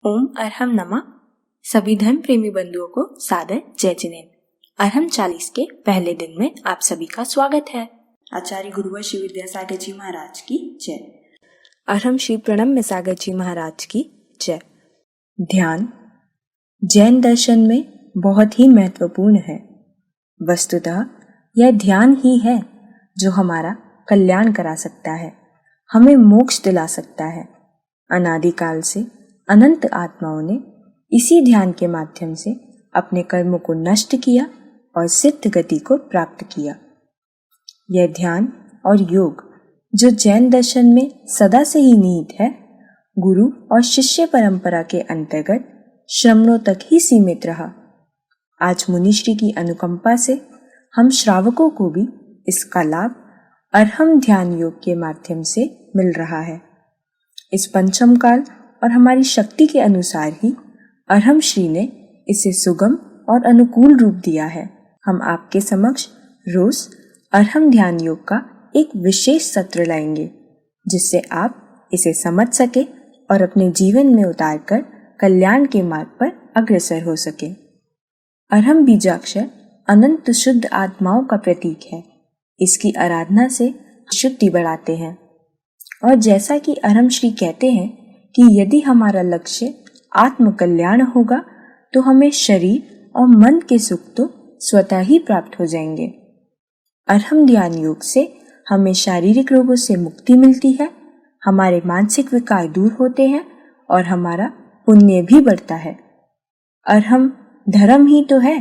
ओम अरहम नमः। सभी धर्म प्रेमी बंधुओं को सादर जय जिनेन्द्र। अरहम 40 के पहले दिन में आप सभी का स्वागत है। आचार्य गुरुवर श्री विद्यासागर जी महाराज की जय। अरहम श्री प्रणम मिसागर जी महाराज की जय। ध्यान जैन दर्शन में बहुत ही महत्वपूर्ण है। वस्तुतः यह ध्यान ही है जो हमारा कल्याण करा सकता है, हमें मोक्ष दिला सकता है। अनादिकाल से अनंत आत्माओं ने इसी ध्यान के माध्यम से अपने कर्मों को नष्ट किया और सिद्ध गति को प्राप्त किया। यह ध्यान और योग जो जैन दर्शन में सदा से ही निहित है, गुरु और शिष्य परंपरा के अंतर्गत श्रमणों तक ही सीमित रहा। आज मुनिश्री की अनुकंपा से हम श्रावकों को भी इसका लाभ अरहम ध्यान योग के माध्यम से मिल रहा है। इस पंचम काल और हमारी शक्ति के अनुसार ही अरहम श्री ने इसे सुगम और अनुकूल रूप दिया है। हम आपके समक्ष रोज अरहम ध्यान योग का एक विशेष सत्र लाएंगे, जिससे आप इसे समझ सके और अपने जीवन में उतारकर कल्याण के मार्ग पर अग्रसर हो सके। अरहम बीजाक्षर अनंत शुद्ध आत्माओं का प्रतीक है। इसकी आराधना से शुद्धि बढ़ाते हैं और जैसा कि अरहम श्री कहते हैं कि यदि हमारा लक्ष्य आत्म कल्याण होगा तो हमें शरीर और मन के सुख तो स्वतः ही प्राप्त हो जाएंगे। अरहम ध्यान योग से हमें शारीरिक रोगों से मुक्ति मिलती है, हमारे मानसिक विकार दूर होते हैं और हमारा पुण्य भी बढ़ता है। अरहम धर्म ही तो है।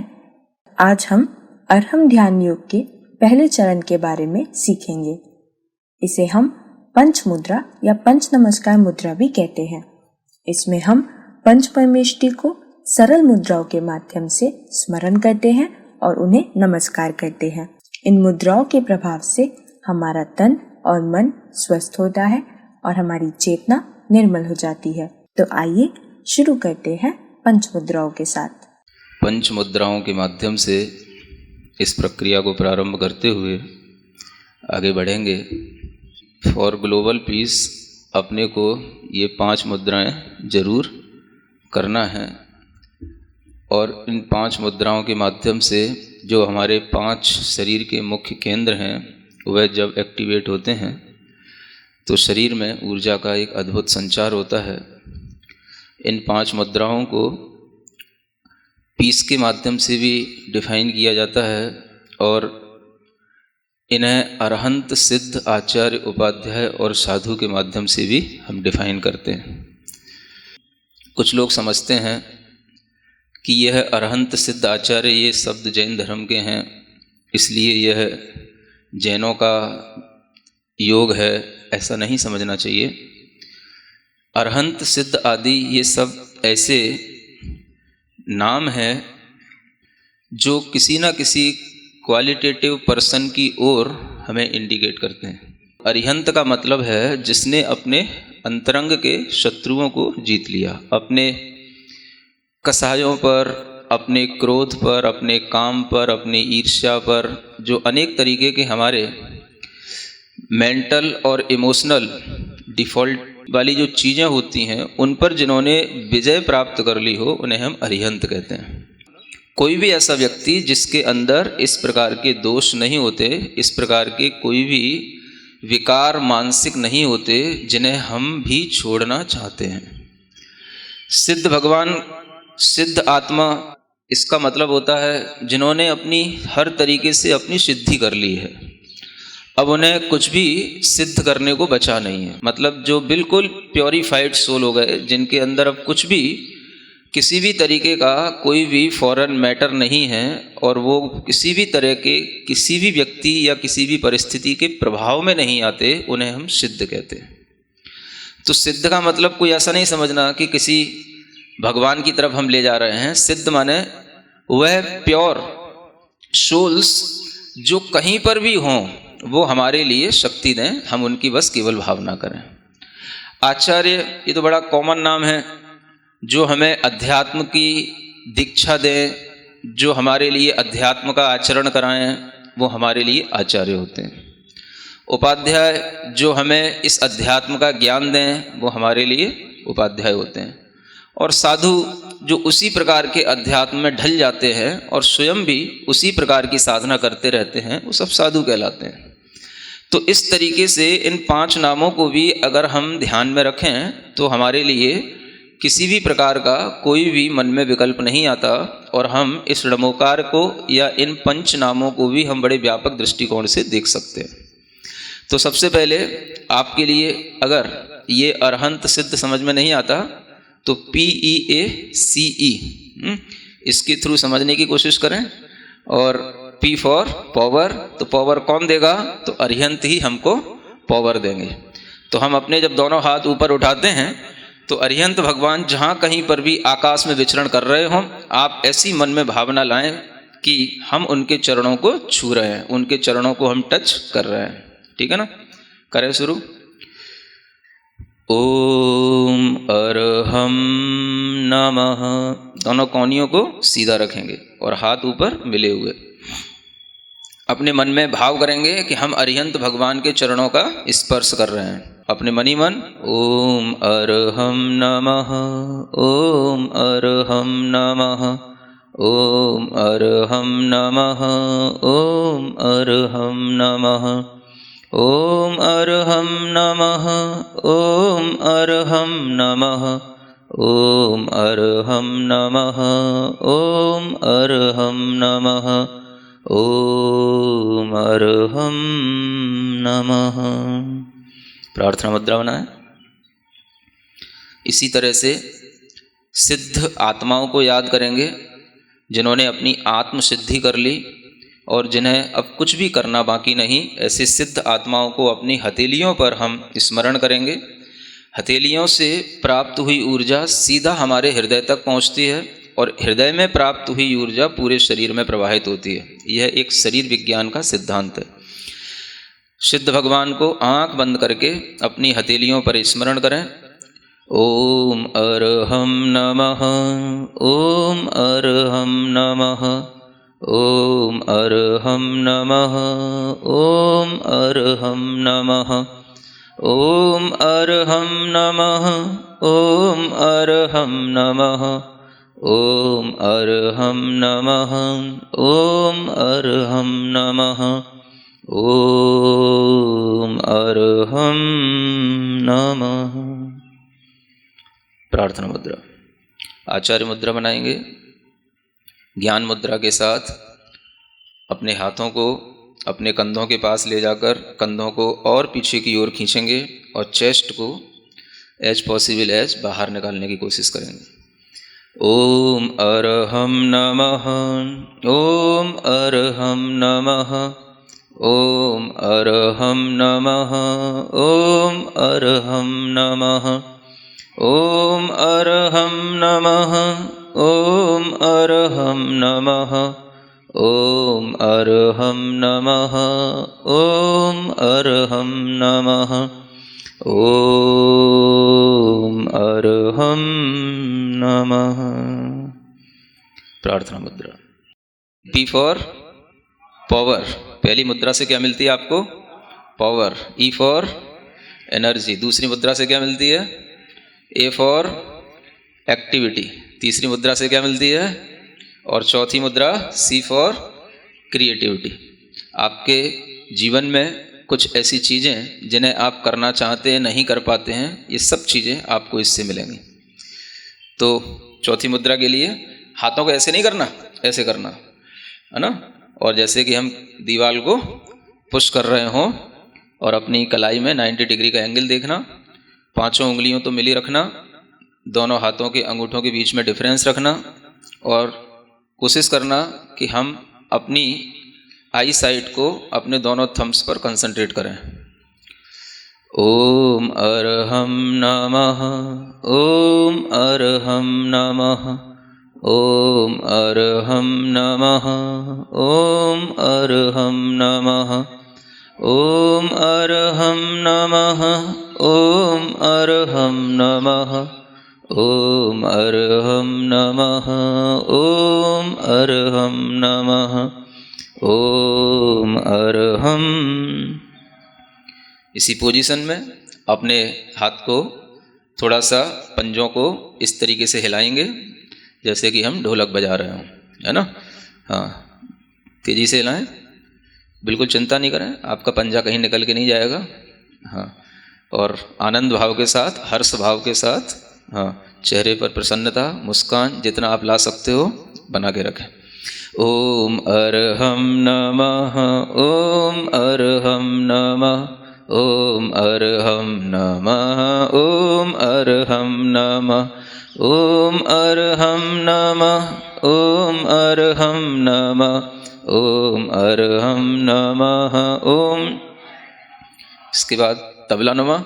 आज हम अरहम ध्यान योग के पहले चरण के बारे में सीखेंगे। इसे हम पंच मुद्रा या पंच नमस्कार मुद्रा भी कहते हैं। इसमें हम पंच परमेष्टि को सरल मुद्राओं के माध्यम से स्मरण करते हैं और उन्हें नमस्कार करते हैं। इन मुद्राओं के प्रभाव से हमारा तन और मन स्वस्थ होता है और हमारी चेतना निर्मल हो जाती है। तो आइए शुरू करते हैं पंच मुद्राओं के साथ। पंच मुद्राओं के माध्यम से इस प्रक्रिया को प्रारंभ करते हुए आगे बढ़ेंगे। फॉर ग्लोबल पीस अपने को ये 5 मुद्राएं जरूर करना है और इन 5 मुद्राओं के माध्यम से जो हमारे 5 शरीर के मुख्य केंद्र हैं वह जब एक्टिवेट होते हैं तो शरीर में ऊर्जा का एक अद्भुत संचार होता है। इन 5 मुद्राओं को पीस के माध्यम से भी डिफाइन किया जाता है और इन्हें अरहंत सिद्ध आचार्य उपाध्याय और साधु के माध्यम से भी हम डिफाइन करते हैं। कुछ लोग समझते हैं कि यह अरहंत सिद्ध आचार्य ये शब्द जैन धर्म के हैं, इसलिए यह जैनों का योग है। ऐसा नहीं समझना चाहिए। अरहंत सिद्ध आदि ये सब ऐसे नाम हैं जो किसी न किसी क्वालिटेटिव पर्सन की ओर हमें इंडिकेट करते हैं। अरिहंत का मतलब है जिसने अपने अंतरंग के शत्रुओं को जीत लिया, अपने कसायों पर, अपने क्रोध पर, अपने काम पर, अपनी ईर्ष्या पर, जो अनेक तरीके के हमारे मेंटल और इमोशनल डिफ़ॉल्ट वाली जो चीज़ें होती हैं उन पर जिन्होंने विजय प्राप्त कर ली हो उन्हें हम अरिहंत कहते हैं। कोई भी ऐसा व्यक्ति जिसके अंदर इस प्रकार के दोष नहीं होते, इस प्रकार के कोई भी विकार मानसिक नहीं होते जिन्हें हम भी छोड़ना चाहते हैं। सिद्ध भगवान, सिद्ध आत्मा, इसका मतलब होता है जिन्होंने अपनी हर तरीके से अपनी सिद्धि कर ली है, अब उन्हें कुछ भी सिद्ध करने को बचा नहीं है। मतलब जो बिल्कुल प्योरीफाइड सोल हो गए, जिनके अंदर अब कुछ भी किसी भी तरीके का कोई भी फॉरेन मैटर नहीं है और वो किसी भी तरह के किसी भी व्यक्ति या किसी भी परिस्थिति के प्रभाव में नहीं आते, उन्हें हम सिद्ध कहते हैं। तो सिद्ध का मतलब कोई ऐसा नहीं समझना कि किसी भगवान की तरफ हम ले जा रहे हैं। सिद्ध माने वह प्योर सोल्स जो कहीं पर भी हों वो हमारे लिए शक्ति दें, हम उनकी बस केवल भावना करें। आचार्य ये तो बड़ा कॉमन नाम है जो हमें अध्यात्म की दीक्षा दें, जो हमारे लिए अध्यात्म का आचरण कराएं, वो हमारे लिए आचार्य होते हैं। उपाध्याय जो हमें इस अध्यात्म का ज्ञान दें वो हमारे लिए उपाध्याय होते हैं। और साधु जो उसी प्रकार के अध्यात्म में ढल जाते हैं और स्वयं भी उसी प्रकार की साधना करते रहते हैं, वो सब साधु कहलाते हैं। तो इस तरीके से इन 5 नामों को भी अगर हम ध्यान में रखें तो हमारे लिए किसी भी प्रकार का कोई भी मन में विकल्प नहीं आता और हम इस षडमोकार को या इन 5 नामों को भी हम बड़े व्यापक दृष्टिकोण से देख सकते हैं। तो सबसे पहले आपके लिए अगर ये अरहंत सिद्ध समझ में नहीं आता तो PEACE इसके थ्रू समझने की कोशिश करें। और P फॉर पावर, तो पावर कौन देगा? तो अरिहंत ही हमको पावर देंगे। तो हम अपने जब दोनों हाथ ऊपर उठाते हैं तो अरिहंत भगवान जहाँ कहीं पर भी आकाश में विचरण कर रहे हों, आप ऐसी मन में भावना लाएं कि हम उनके चरणों को छू रहे हैं, उनके चरणों को हम टच कर रहे हैं। ठीक है ना? करें शुरू। ओम अरहम नमः। दोनों कोहनियों को सीधा रखेंगे और हाथ ऊपर मिले हुए। अपने मन में भाव करेंगे कि हम अरिहंत भगवान के चरणों का स्पर्श कर रहे हैं। अपने मन ही मन ओम अरहम नमः, ओम अरहम नमः, ओम अरहम नमः, ओम अरहम नमः, ओम अरहम नमः, ओम अरहम नमः, ओम अरहम नमः, ओम अरहम नमः, ओम अरहम नमः। प्रार्थना मुद्रा बनाएं। इसी तरह से सिद्ध आत्माओं को याद करेंगे जिन्होंने अपनी आत्म सिद्धि कर ली और जिन्हें अब कुछ भी करना बाकी नहीं। ऐसे सिद्ध आत्माओं को अपनी हथेलियों पर हम स्मरण करेंगे। हथेलियों से प्राप्त हुई ऊर्जा सीधा हमारे हृदय तक पहुंचती है और हृदय में प्राप्त हुई ऊर्जा पूरे शरीर में प्रवाहित होती है। यह एक शरीर विज्ञान का सिद्धांत है। सिद्ध भगवान को आंख बंद करके अपनी हथेलियों पर स्मरण करें। ओम अरहम नमः, ओम अरहम नमः, ओम अरहम नमः, ओम अरहम नमः, ओम अरहम नमः, ओम अरहम नमः, ओम अरहम नमः, ओम अरहम नमः, ओम अरहम नमः। प्रार्थना मुद्रा। आचार्य मुद्रा बनाएंगे। ज्ञान मुद्रा के साथ अपने हाथों को अपने कंधों के पास ले जाकर कंधों को और पीछे की ओर खींचेंगे और चेस्ट को एज पॉसिबल एज बाहर निकालने की कोशिश करेंगे। ओम अरहम नमः, ओम अरहम नमः, ओम अरहम नमः, ओम अरहम नमः, ओम अरहम नमः, ओम अरहम नमः, ओम अरहम नमः, ओम अरहम नमः, ओम अरहम नमः। प्रार्थना मुद्रा। P for power. पहली मुद्रा से क्या मिलती है आपको? पावर। E for energy. दूसरी मुद्रा से क्या मिलती है? A for activity. तीसरी मुद्रा से क्या मिलती है? और चौथी मुद्रा सी फॉर क्रिएटिविटी। आपके जीवन में कुछ ऐसी चीज़ें जिन्हें आप करना चाहते हैं नहीं कर पाते हैं, ये सब चीज़ें आपको इससे मिलेंगी। तो चौथी मुद्रा के लिए हाथों को ऐसे नहीं करना, ऐसे करना है ना। और जैसे कि हम दीवार को पुश कर रहे हों और अपनी कलाई में 90 डिग्री का एंगल देखना। 5 उंगलियों तो मिली रखना, दोनों हाथों के अंगूठों के बीच में डिफरेंस रखना और कोशिश करना कि हम अपनी आई साइट को अपने दोनों थम्स पर कंसंट्रेट करें। ओम अरहम नमः, ओम अरहम नमः, ओम अरहम नमः, ओम अरहम नमः, ओम अरहम नमः, ओम अरहम नमः, ओम अरहम नमः, ओम अरहम नमः, ओम अरहम। इसी पोजीशन में अपने हाथ को थोड़ा सा पंजों को इस तरीके से हिलाएंगे जैसे कि हम ढोलक बजा रहे हों, है ना। हाँ, तेज़ी से हिलाएं, बिल्कुल चिंता नहीं करें, आपका पंजा कहीं निकल के नहीं जाएगा। हाँ, और आनंद भाव के साथ, हर्ष भाव के साथ, हाँ, चेहरे पर प्रसन्नता, मुस्कान जितना आप ला सकते हो बना के रखें। ओम अर्हं नमः, ओम अर्हं नमः, ओम अर्हं नमः, ओम अर्हं नमः, ओम अर्हं नमः, ओम अर्हं नमः, ओम अर्हं नमः, ओम। इसके बाद तबला नुमा,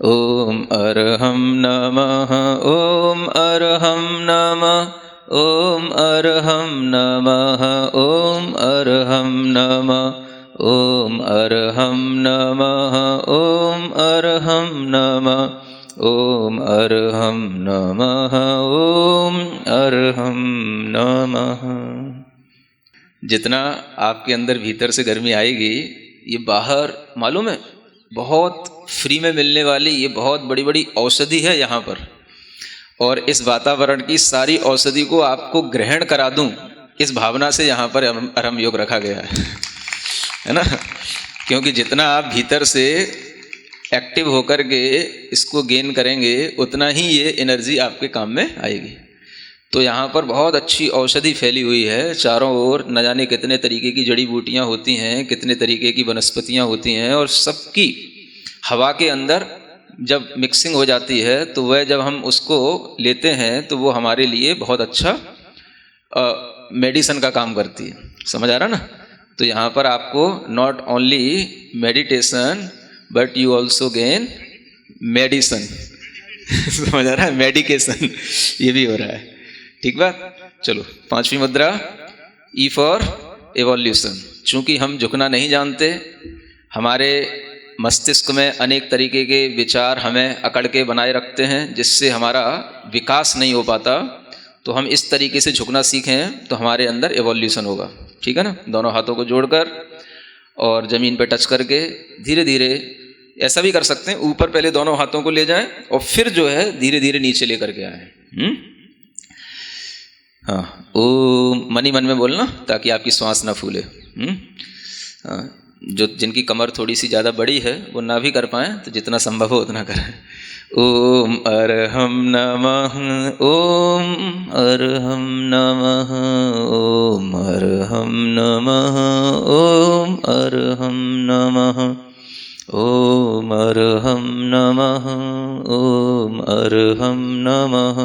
ओम अर्हं नमः, ओम अर्हं नमः, ओम अर्हं नमः, ओम अर्हं नमः, ओम अर्हं नमः, ओम अर्हं नमः, ओम अर्हं नमः, ओम अर्हं नमः। जितना आपके अंदर भीतर से गर्मी आएगी, ये बाहर मालूम है बहुत फ्री में मिलने वाली ये बहुत बड़ी बड़ी औषधि है यहाँ पर, और इस वातावरण की सारी औषधि को आपको ग्रहण करा दूं, इस भावना से यहाँ पर अर्हं योग रखा गया है ना। क्योंकि जितना आप भीतर से एक्टिव होकर के इसको गेन करेंगे उतना ही ये एनर्जी आपके काम में आएगी। तो यहाँ पर बहुत अच्छी औषधि फैली हुई है चारों ओर, न जाने कितने तरीके की जड़ी बूटियाँ होती हैं, कितने तरीके की वनस्पतियाँ होती हैं, और सबकी हवा के अंदर जब मिक्सिंग हो जाती है तो वह जब हम उसको लेते हैं तो वो हमारे लिए बहुत अच्छा मेडिसिन का काम करती है। समझ आ रहा ना। तो यहाँ पर आपको not only meditation but you also gain medicine. समझ आ रहा है, मेडिकेशन ये भी हो रहा है। ठीक बात। चलो, पांचवी मुद्रा, ई फॉर एवोल्यूशन। चूंकि हम झुकना नहीं जानते, हमारे मस्तिष्क में अनेक तरीके के विचार हमें अकड़ के बनाए रखते हैं जिससे हमारा विकास नहीं हो पाता, तो हम इस तरीके से झुकना सीखें तो हमारे अंदर एवोल्यूशन होगा। ठीक है ना। दोनों हाथों को जोड़कर और ज़मीन पर टच करके धीरे धीरे, ऐसा भी कर सकते हैं ऊपर पहले दोनों हाथों को ले जाएं और फिर जो है धीरे धीरे नीचे लेकर के आए। हाँ, ओम मनी मन में बोलना ताकि आपकी श्वास ना फूले। हाँ, जो जिनकी कमर थोड़ी सी ज़्यादा बड़ी है वो ना भी कर पाएँ तो जितना संभव हो उतना करें। ओम अर्हं नमः, ओम अर्हं नमः, ओम अर्हं नमः, ओम अर्हं नमः, ओम अर्हं नमः, ओम अर्हं नमः,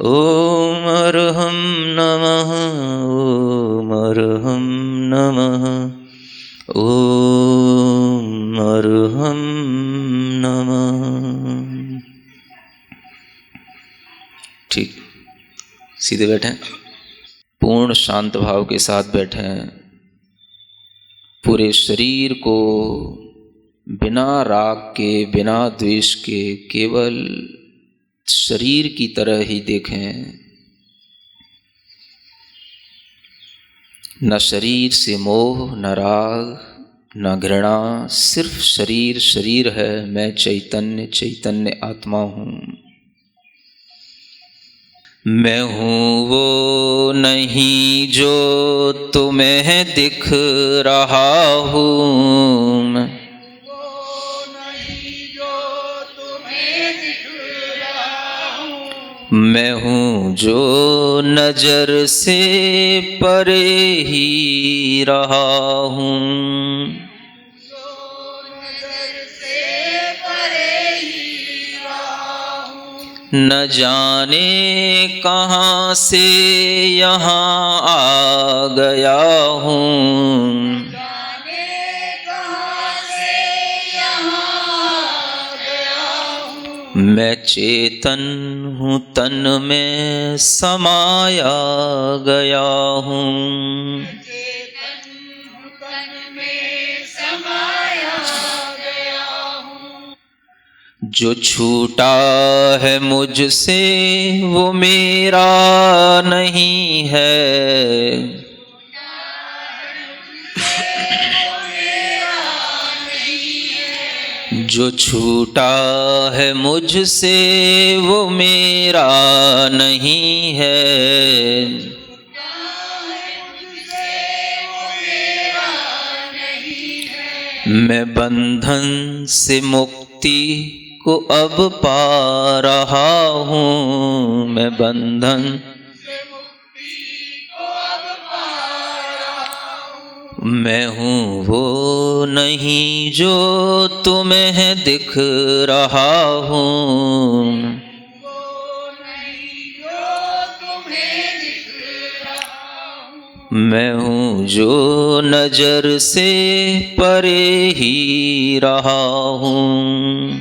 ओम अर्हं नमः, ओम अर्हं नमः, ओम अर्हं नमः। ठीक, सीधे बैठें, पूर्ण शांत भाव के साथ बैठें। पूरे शरीर को बिना राग के, बिना द्वेष के, केवल शरीर की तरह ही देखें। न शरीर से मोह, न राग, न घृणा, सिर्फ शरीर शरीर है। मैं चैतन्य चैतन्य आत्मा हूँ। मैं हूँ वो नहीं जो तुम्हें दिख रहा हूँ। मैं हूँ जो नजर से परे ही रहा हूँ। न जाने कहाँ से यहाँ आ गया हूँ। मैं चेतन हूँ, तन में समाया गया हूँ। जो छूटा है मुझसे वो मेरा नहीं है। जो छूटा है मुझसे वो मेरा नहीं है, मैं बंधन से मुक्ति को अब पा रहा हूँ, मैं बंधन मैं हूँ वो नहीं जो तुम्हें दिख रहा हूँ, मैं हूँ जो नजर से परे ही रहा हूँ।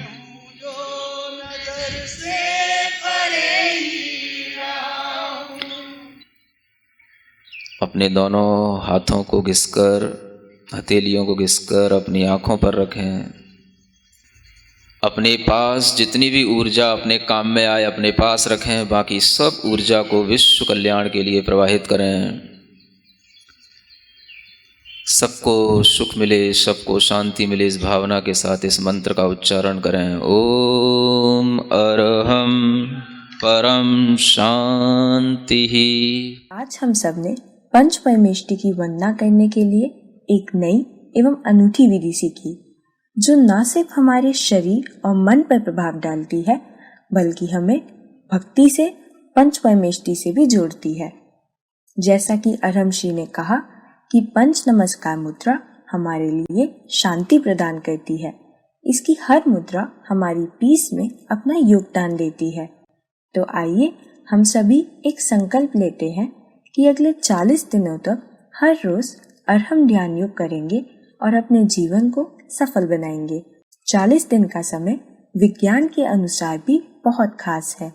अपने दोनों हाथों को घिसकर, हथेलियों को घिसकर अपनी आँखों पर रखें। अपने पास जितनी भी ऊर्जा अपने काम में आए अपने पास रखें, बाकी सब ऊर्जा को विश्व कल्याण के लिए प्रवाहित करें। सबको सुख मिले, सबको शांति मिले, इस भावना के साथ इस मंत्र का उच्चारण करें। ओम अरहम परम शांति। आज हम सब ने पंच परमेष्टि की वंदना करने के लिए एक नई एवं अनूठी विधि सीखी, जो न सिर्फ हमारे शरीर और मन पर प्रभाव डालती है, बल्कि हमें भक्ति से पंच परमेष्टि से भी जोड़ती है। जैसा कि अरहमश्री ने कहा कि पंच नमस्कार मुद्रा हमारे लिए शांति प्रदान करती है। इसकी हर मुद्रा हमारी पीस में अपना योगदान देती है। तो आइए हम सभी एक संकल्प लेते हैं कि अगले 40 दिनों तक हर रोज अरहम ध्यान योग करेंगे और अपने जीवन को सफल बनाएंगे। 40 दिन का समय विज्ञान के अनुसार भी बहुत खास है।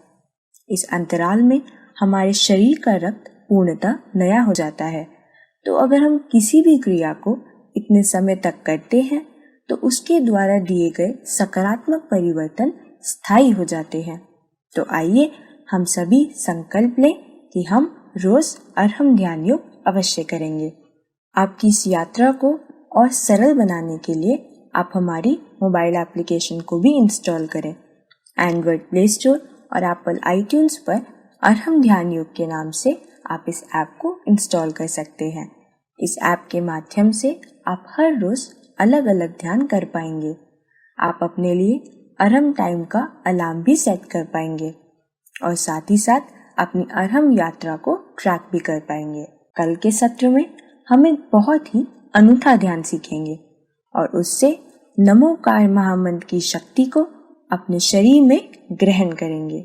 इस अंतराल में हमारे शरीर का रक्त पूर्णतः नया हो जाता है। तो अगर हम किसी भी क्रिया को इतने समय तक करते हैं तो उसके द्वारा दिए गए सकारात्मक परिवर्तन स्थायी हो जाते हैं। तो आइए हम सभी संकल्प लें कि हम रोज अरहम ध्यान योग अवश्य करेंगे। आपकी इस यात्रा को और सरल बनाने के लिए आप हमारी मोबाइल एप्लीकेशन को भी इंस्टॉल करें। एंड्रॉइड प्ले स्टोर और एप्पल आईट्यून्स पर अरहम ध्यान योग के नाम से आप इस ऐप को इंस्टॉल कर सकते हैं। इस ऐप के माध्यम से आप हर रोज अलग अलग ध्यान कर पाएंगे। आप अपने लिए अरहम टाइम का अलार्म भी सेट कर पाएंगे और साथ ही साथ अपनी अरहम यात्रा को ट्रैक भी कर पाएंगे। कल के सत्र में हम एक बहुत ही अनूठा ध्यान सीखेंगे और उससे नमोकार महामंत्र की शक्ति को अपने शरीर में ग्रहण करेंगे।